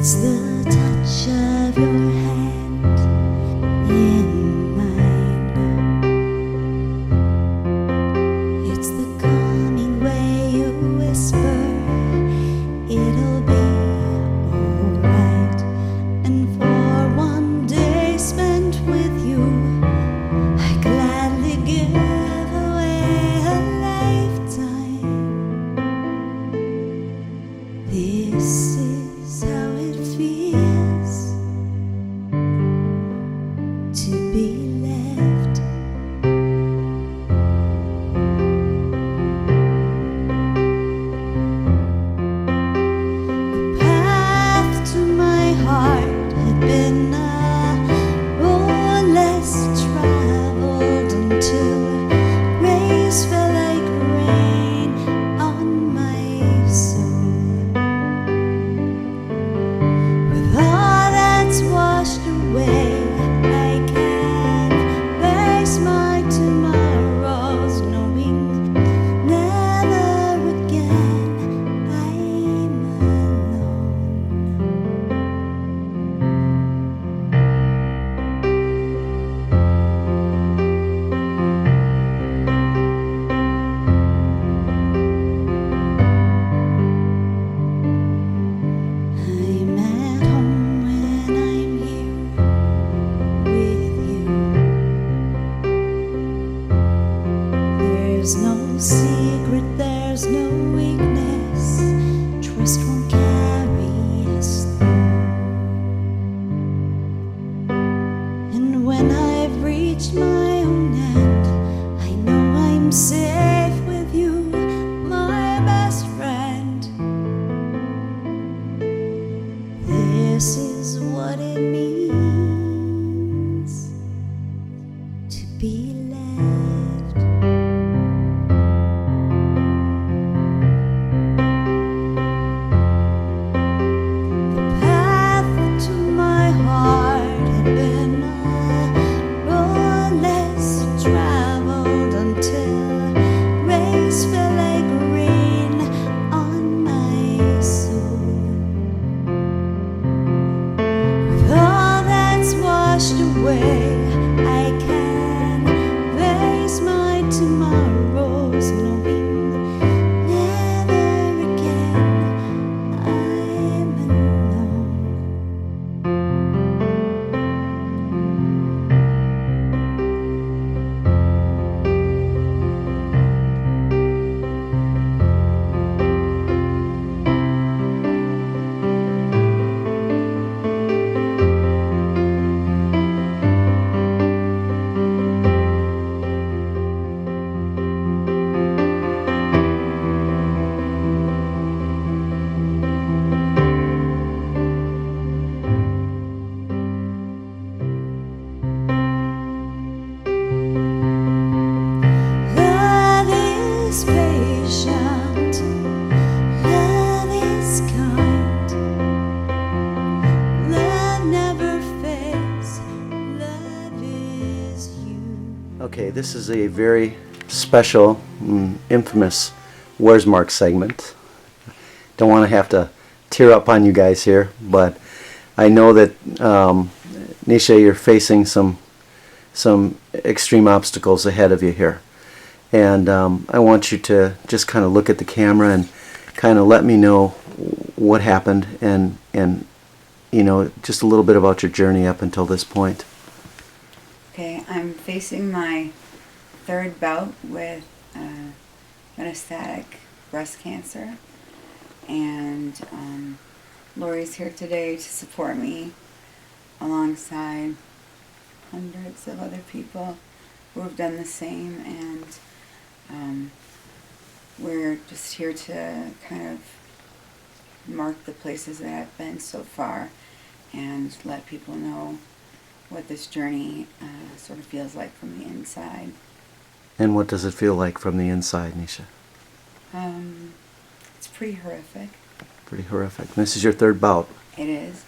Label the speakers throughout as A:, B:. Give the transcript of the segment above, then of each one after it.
A: It's the touch of your hand in mine. It's the calming way you whisper, it'll be alright. And for one day spent with you, I gladly give away a lifetime. This is how it feels to be left. The path to my heart had been a road less traveled until rays fell like rain on my soul. With all that's washed away, I can face my tomorrows, knowing never again I'm alone. I'm at home when I'm here with you. There's no secret, there's no weakness. Trust won't carry us through. And when I've reached my own end, I know I'm safe with you, my best friend. This is what it means to be left. The path to my heart had been a road less traveled until rays fell like rain on my soul. With all that's washed away, I can face my tomorrows, knowing never again I'm alone. Love is patient, love is kind, love never fades, love is you.
B: Okay, this is a very special, infamous Where's Mark segment. Don't want to have to tear up on you guys here, but I know that Nacia, you're facing some extreme obstacles ahead of you here, and I want you to just kind of look at the camera and kind of let me know what happened, and you know, just a little bit about your journey up until this point.
C: Okay, I'm facing my third bout with metastatic breast cancer, and Lori's here today to support me alongside hundreds of other people who have done the same, and we're just here to kind of mark the places that I've been so far and let people know what this journey sort of feels like from the inside.
B: And what does it feel like from the inside, Nacia?
C: It's pretty horrific.
B: Pretty horrific. This is your third bout.
C: It is,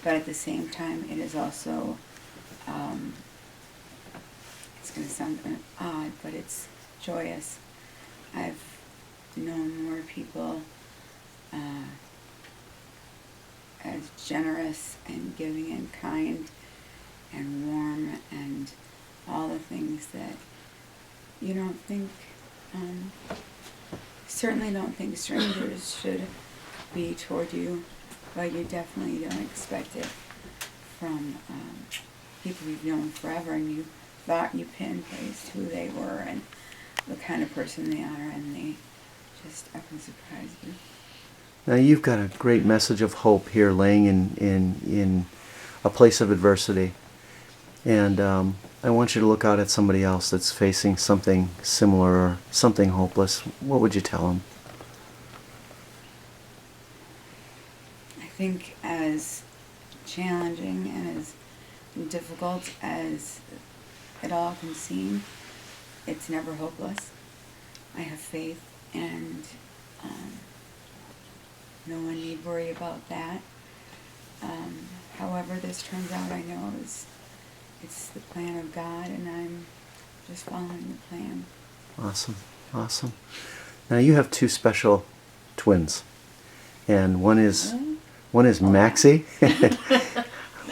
C: but at the same time, it is also, it's going to sound kind of odd, but it's joyous. I've known more people as generous and giving and kind and warm and all the things that you don't think, certainly don't think strangers should be toward you, but you definitely don't expect it from people you've known forever, and you thought you pinpointed who they were and the kind of person they are, and they just up and surprise you.
B: Now you've got a great message of hope here laying in a place of adversity. And I want you to look out at somebody else that's facing something similar or something hopeless. What would you tell them?
C: I think as challenging and as difficult as it all can seem, it's never hopeless. I have faith, and no one need worry about that. However this turns out, I know it's the plan of God, and I'm just following the plan.
B: Awesome, awesome. Now you have two special twins, and one is Maxie,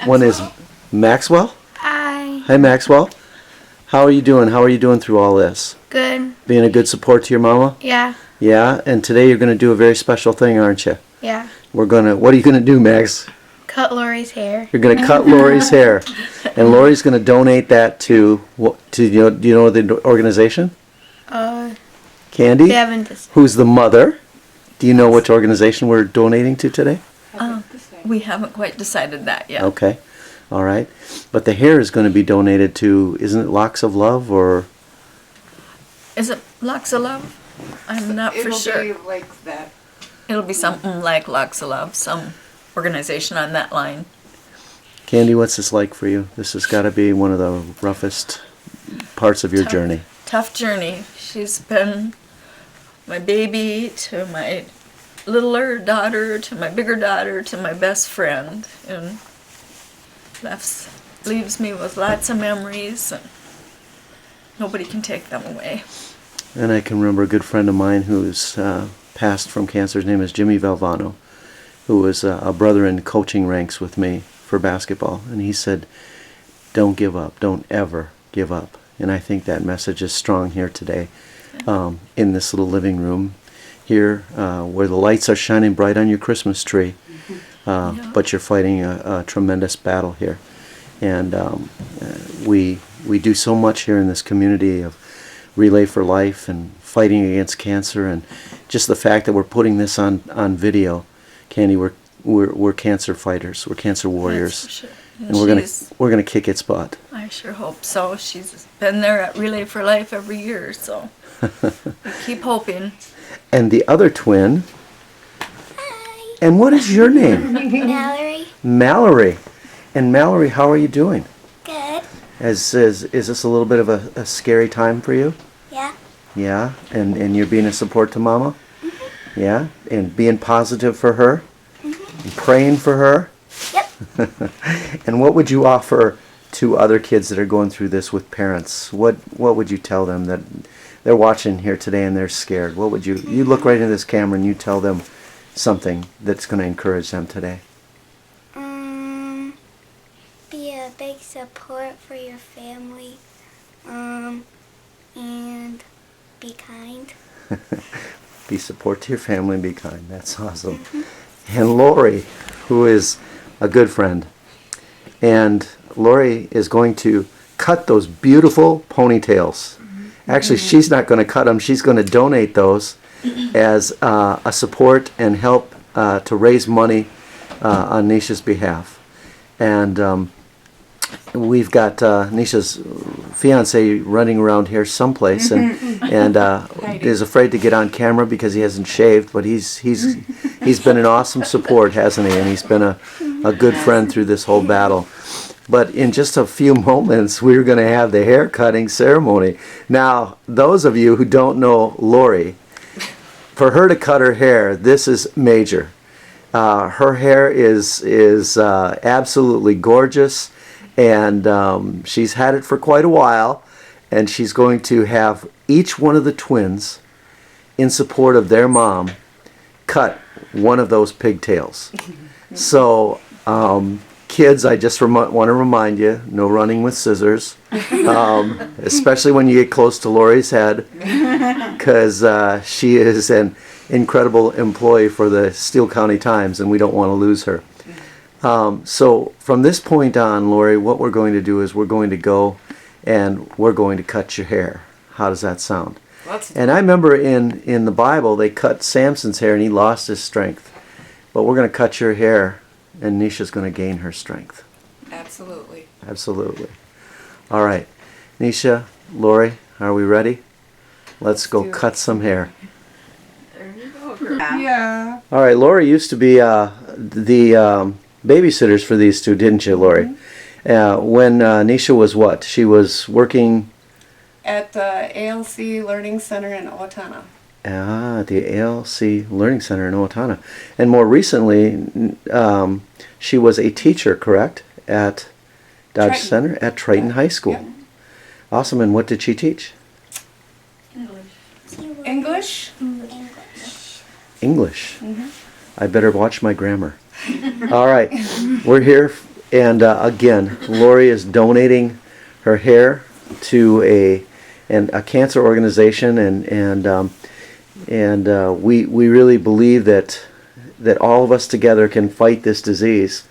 B: one is Maxwell.
D: Hi.
B: Hi, Maxwell. How are you doing? How are you doing through all this?
D: Good.
B: Being a good support to your mama?
D: Yeah.
B: Yeah, and today you're going to do a very special thing, aren't you?
D: Yeah.
B: What are you going to do, Max?
D: Cut Lori's hair.
B: You're going to cut Lori's hair, and Lori's going to donate that to do you know the organization? Candy?
D: They haven't
B: Who's the mother? Do you know which organization we're donating to today?
E: We haven't quite decided that yet.
B: Okay, all right. But the hair is going to be donated to, isn't it Locks of Love or?
E: Is it Locks of Love? I'm not for sure.
C: It'll be like that.
E: It'll be something like Locks of Love, some organization on that line.
B: Candy, what's this like for you? This has got to be one of the roughest parts of your journey.
E: Tough journey. She's been my baby to my littler daughter to my bigger daughter to my best friend, and leaves me with lots of memories, and nobody can take them away.
B: And I can remember a good friend of mine who's passed from cancer. His name is Jimmy Valvano, who was a brother in coaching ranks with me for basketball. And he said, don't give up. Don't ever give up. And I think that message is strong here today, in this little living room here, where the lights are shining bright on your Christmas tree. But you're fighting a tremendous battle here. And we do so much here in this community of Relay for Life and fighting against cancer, and just the fact that we're putting this on video. Candy, we're cancer fighters, we're cancer warriors.
E: That's for sure.
B: And we're gonna kick its butt.
E: I sure hope so. She's been there at Relay for Life every year, so we keep hoping.
B: And the other twin. Hi. And what is your name?
D: Mallory.
B: Mallory. And Mallory, how are you doing?
D: Good.
B: Is this a little bit of a scary time for you?
D: Yeah.
B: Yeah, and you're being a support to Mama? Mm-hmm. Yeah, and being positive for her? Mm-hmm. And praying for her?
D: Yep.
B: And what would you offer to other kids that are going through this with parents? What would you tell them that they're watching here today and they're scared? What would you look right into this camera and you tell them something that's going to encourage them today?
D: Be a big support for your family, and be kind.
B: Be support to your family and be kind. That's awesome. Mm-hmm. And Lori, who is a good friend, and Lori is going to cut those beautiful ponytails. Mm-hmm. Actually, she's not going to cut them. She's going to donate those as a support and help to raise money on Nicia's behalf. And we've got Nicia's fiance running around here someplace, and is afraid to get on camera because he hasn't shaved. But he's been an awesome support, hasn't he? And he's been a good friend through this whole battle. But in just a few moments, we're going to have the hair cutting ceremony. Now, those of you who don't know Lori, for her to cut her hair, this is major. Her hair is absolutely gorgeous, and she's had it for quite a while, and she's going to have each one of the twins, in support of their mom, cut one of those pigtails. So, kids, I just want to remind you, no running with scissors, especially when you get close to Lori's head, because she is an incredible employee for the Steele County Times, and we don't want to lose her. So from this point on, Lori, what we're going to do is we're going to go and we're going to cut your hair. How does that sound? And I remember in the Bible, they cut Samson's hair and he lost his strength. But we're going to cut your hair and Nicia's going to gain her strength.
E: Absolutely.
B: Absolutely. All right. Nacia, Lori, are we ready? Let's go cut some hair.
E: There you go, girl.
C: Yeah.
B: All right. Lori used to be the babysitters for these two, didn't you, Lori? When Nacia was what? She was working
F: at the ALC Learning Center in Owatonna.
B: at the ALC Learning Center in Owatonna. And more recently, she was a teacher, correct? At Dodge
F: Triton.
B: Center at Triton High School.
F: Yep.
B: Awesome. And what did she teach?
F: English.
B: English. I better watch my grammar. All right. We're here. And again, Lori is donating her hair to a cancer organization, and we really believe that all of us together can fight this disease.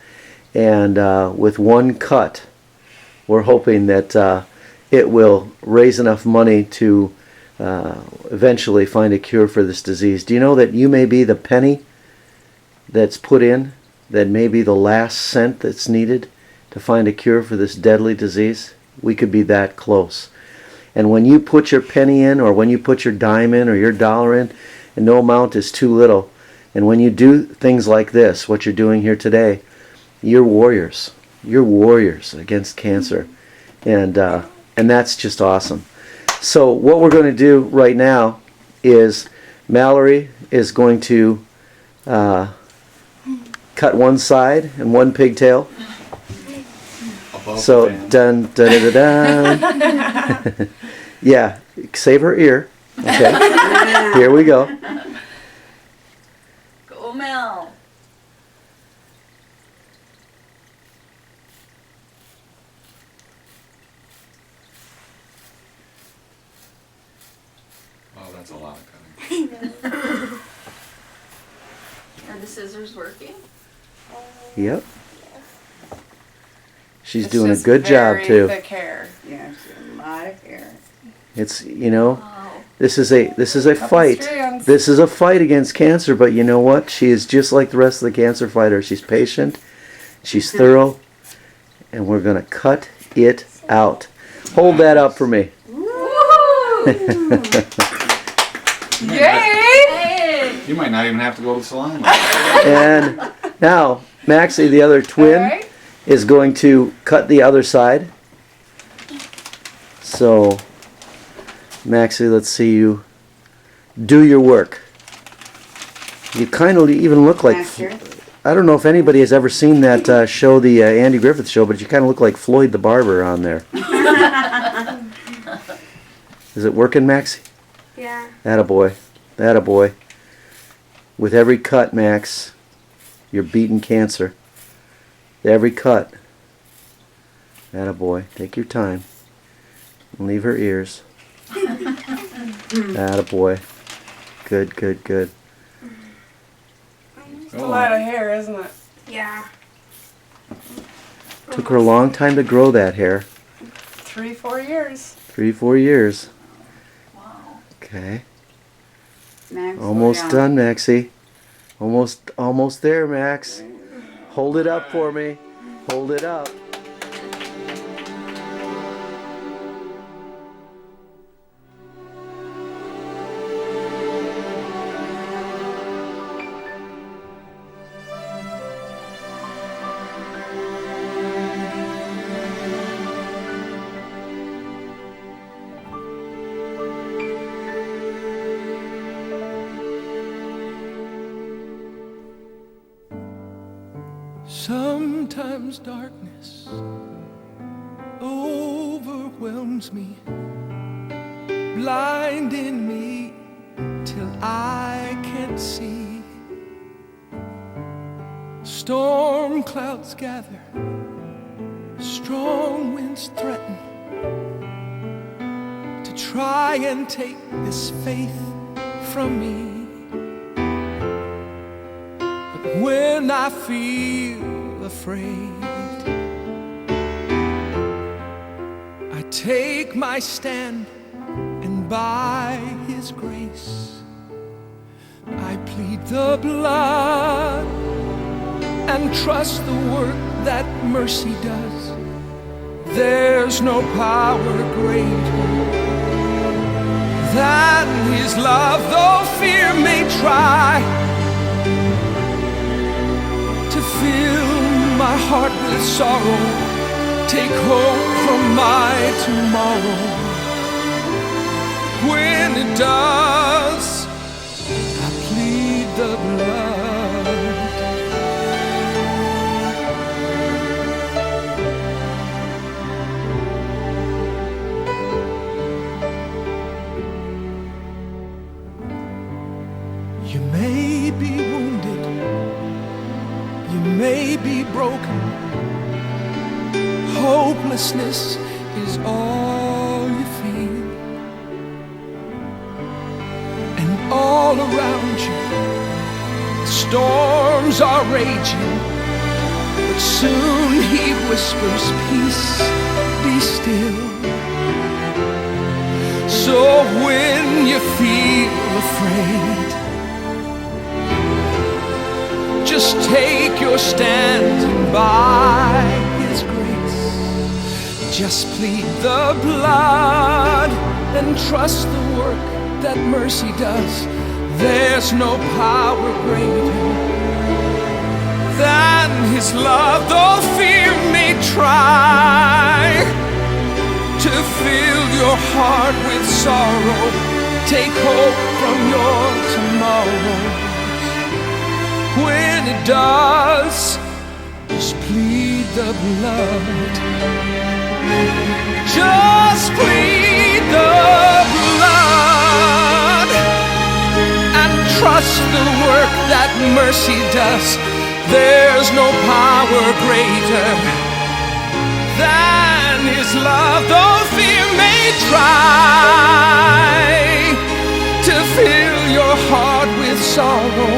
B: And with one cut, we're hoping that it will raise enough money to eventually find a cure for this disease. Do you know that you may be the penny that's put in, that may be the last cent that's needed to find a cure for this deadly disease? We could be that close. And when you put your penny in, or when you put your dime in, or your dollar in, and no amount is too little, and when you do things like this, what you're doing here today, you're warriors. You're warriors against cancer. And that's just awesome. So what we're going to do right now is Mallory is going to cut one side and one pigtail. So dun dun dun dun. Dun. Yeah, save her ear. Okay. Here we go.
E: Go, Mel.
G: Oh, that's a lot of cutting.
E: Are the scissors working?
B: Yep. She's
F: It's
B: doing a
F: just
B: good job
F: very
B: too.
F: thick hair.
C: Yeah, it's a lot of hair.
B: It's, you know,
E: Wow.
B: this is a
F: Couple
B: fight.
F: strands.
B: This is a fight against cancer, but you know what? She is just like the rest of the cancer fighter. She's patient, she's thorough, and we're going to cut it out. Hold that up for me.
F: Yay!
E: Hey!
G: You might not even have to go to the salon.
B: And now, Maxie, the other twin,
F: Alright.
B: is going to cut the other side. So, Maxie, let's see you do your work. You kind of even look like...
C: Master.
B: I don't know if anybody has ever seen that show, the Andy Griffith Show, but you kind of look like Floyd the Barber on there. Is it working, Maxie?
D: Yeah.
B: Attaboy. Attaboy. With every cut, Max, you're beating cancer. Every cut. Attaboy. Take your time. Leave her ears. Attaboy. Good, good, good.
F: It's a lot of hair, isn't it?
D: Yeah.
B: Took her a long time to grow that hair.
F: 3-4 years.
B: 3-4 years.
E: Wow.
B: Okay.
C: Max, slow
B: Almost
C: down.
B: done, Maxie. Almost there, Max. Hold it up for me. Hold it up.
H: Sometimes darkness overwhelms me, blinding me till I can't see. storm clouds gather, strong winds threaten to try and take this faith from me. But when I feel afraid, I take my stand, and by His grace I plead the blood and trust the work that mercy does. There's no power greater than His love, though fear may try to fill my heart with sorrow, take hope from my tomorrow. When it does, I plead the blood. You may be wounded, you may be broken, hopelessness is all you feel, and all around you storms are raging, but soon He whispers, peace, be still. So when you feel afraid, just take your stand, and by His grace just plead the blood and trust the work that mercy does. There's no power greater than His love, though fear may try to fill your heart with sorrow. Take hope from your tomorrow. When it does, just plead the blood. Just plead the blood and trust the work that mercy does. There's no power greater than His love, though fear may try to fill your heart with sorrow.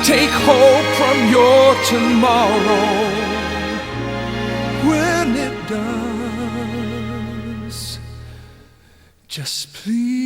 H: Take hope from your tomorrow. When it does, just please